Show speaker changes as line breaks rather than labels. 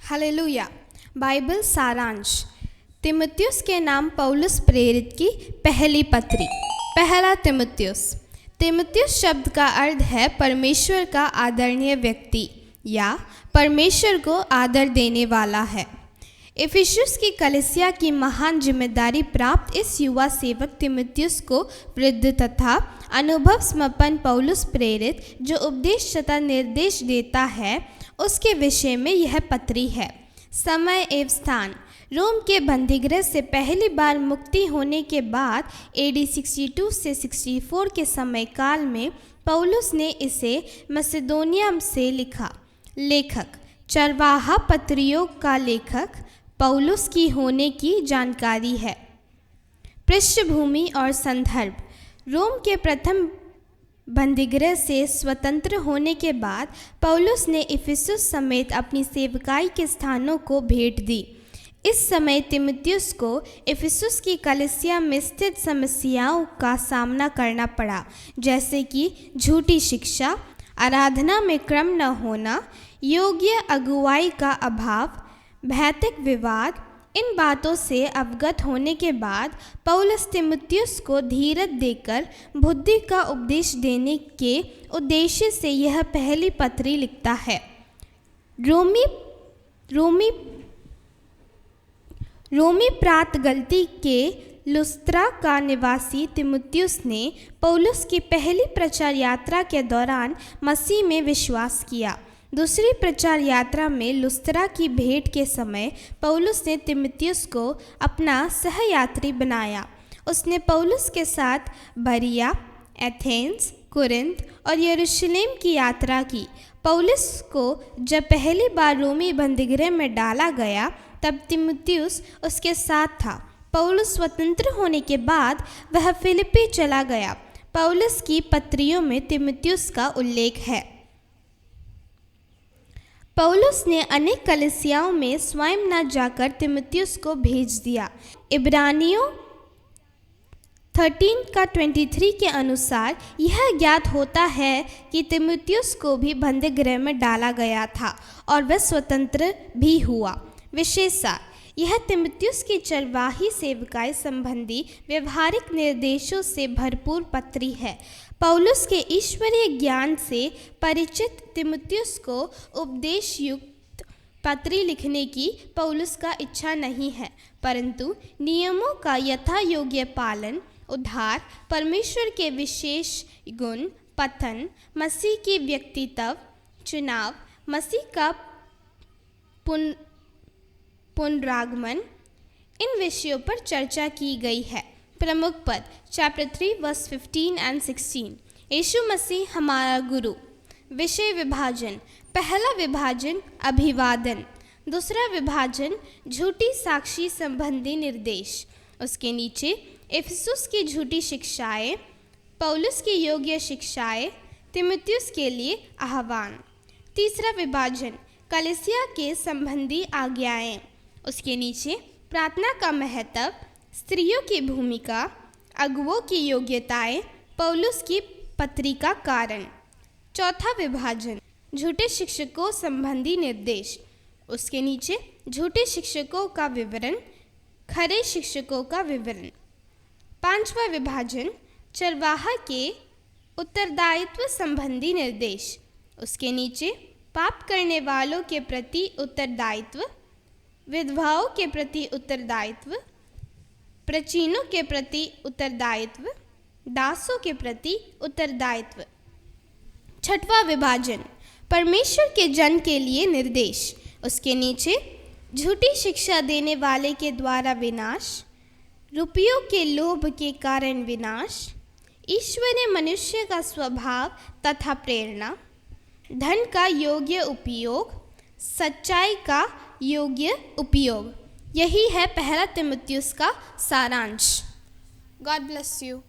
Hallelujah. Bible सारांश। तीमुथियुस के नाम पौलुस प्रेरित की पहली पत्री। पहला तीमुथियुस। तीमुथियुस शब्द का अर्थ है परमेश्वर का आदरणीय व्यक्ति या परमेश्वर को आदर देने वाला है। इफिसुस की कलीसिया की महान जिम्मेदारी प्राप्त इस युवा सेवक तीमुथियुस को वृद्ध तथा अनुभव संपन्न पौलुस प्रेरित जो उपदेश तथा निर्देश देता है उसके विषय में यह पत्री है। समय एवं स्थान। रोम के बंदीगृह से पहली बार मुक्ति होने के बाद AD 62 से 64 के समय काल में पौलुस ने इसे मसेदोनिया से लिखा। लेखक। चरवाहा पत्रियों का लेखक पौलुस की होने की जानकारी है। पृष्ठभूमि और संदर्भ। रोम के प्रथम बंदीगृह से स्वतंत्र होने के बाद पौलुस ने इफिसुस समेत अपनी सेवकाई के स्थानों को भेंट दी। इस समय तीमुथियुस को इफिसुस की कलीसिया में स्थित समस्याओं का सामना करना पड़ा, जैसे कि झूठी शिक्षा, आराधना में क्रम न होना, योग्य अगुवाई का अभाव, भौतिक विवाद। इन बातों से अवगत होने के बाद पौलुस तीमुथियुस को धीरज देकर बुद्धि का उपदेश देने के उद्देश्य से यह पहली पत्री लिखता है। रोमी प्रांत गलती के लुस्त्रा का निवासी तीमुथियुस ने पौलुस की पहली प्रचार यात्रा के दौरान मसीह में विश्वास किया। दूसरी प्रचार यात्रा में लुस्त्रा की भेंट के समय पौलुस ने तीमुथियुस को अपना सहयात्री बनाया। उसने पौलुस के साथ बरिया, एथेंस, कुरिन्थ और यरूशलेम की यात्रा की। पौलुस को जब पहली बार रोमी बंदीगृह में डाला गया तब तीमुथियुस उसके साथ था। पौलुस स्वतंत्र होने के बाद वह फिलिप्पी चला गया। पौलुस की पत्रियों में तीमुथियुस का उल्लेख है। पौलुस ने अनेक कलीसियाओं में स्वयं न जाकर तीमुथियुस को भेज दिया। इब्रानियों 13:23 के अनुसार यह ज्ञात होता है कि तीमुथियुस को भी बंदीगृह में डाला गया था और वह स्वतंत्र भी हुआ। विशेषता। यह तीमुथियुस की चरवाही सेवकाई संबंधी व्यवहारिक निर्देशों से भरपूर पत्री है। पौलुस के ईश्वरीय ज्ञान से परिचित तीमुथियुस को उपदेश युक्त पत्री लिखने की पौलुस का इच्छा नहीं है, परंतु नियमों का यथा योग्य पालन, उद्धार, परमेश्वर के विशेष गुण, पतन, मसीह की व्यक्तित्व, चुनाव, मसीह का पुनरागमन, इन विषयों पर चर्चा की गई है। प्रमुख पद। Chapter 3 verse 15 and 16। यीशु मसीह हमारा गुरु। विषय विभाजन। पहला विभाजन अभिवादन। दूसरा विभाजन झूठी साक्षी संबंधी निर्देश। उसके नीचे इफिसुस की झूठी शिक्षाएं, पौलुस की योग्य शिक्षाएं, तीमुथियुस के लिए आह्वान। तीसरा विभाजन कलीसिया के संबंधी आज्ञाएं। उसके नीचे प्रार्थना का महत्व, स्त्रियों की भूमिका, अगुवों की योग्यताएं, पौलुस की पत्री का कारण। चौथा विभाजन झूठे शिक्षकों संबंधी निर्देश। उसके नीचे झूठे शिक्षकों का विवरण, खरे शिक्षकों का विवरण। पांचवा विभाजन चरवाहा के उत्तरदायित्व संबंधी निर्देश। उसके नीचे पाप करने वालों के प्रति उत्तरदायित्व, विधवाओं के प्रति उत्तरदायित्व, प्राचीनों के प्रति उत्तरदायित्व, दासों के प्रति उत्तरदायित्व। छठवां विभाजन परमेश्वर के जन के लिए निर्देश। उसके नीचे झूठी शिक्षा देने वाले के द्वारा विनाश, रुपयों के लोभ के कारण विनाश, ईश्वरीय मनुष्य का स्वभाव तथा प्रेरणा, धन का योग्य उपयोग, सच्चाई का योग्य उपयोग। यही है पहला तीमुथियुस का सारांश। God bless you.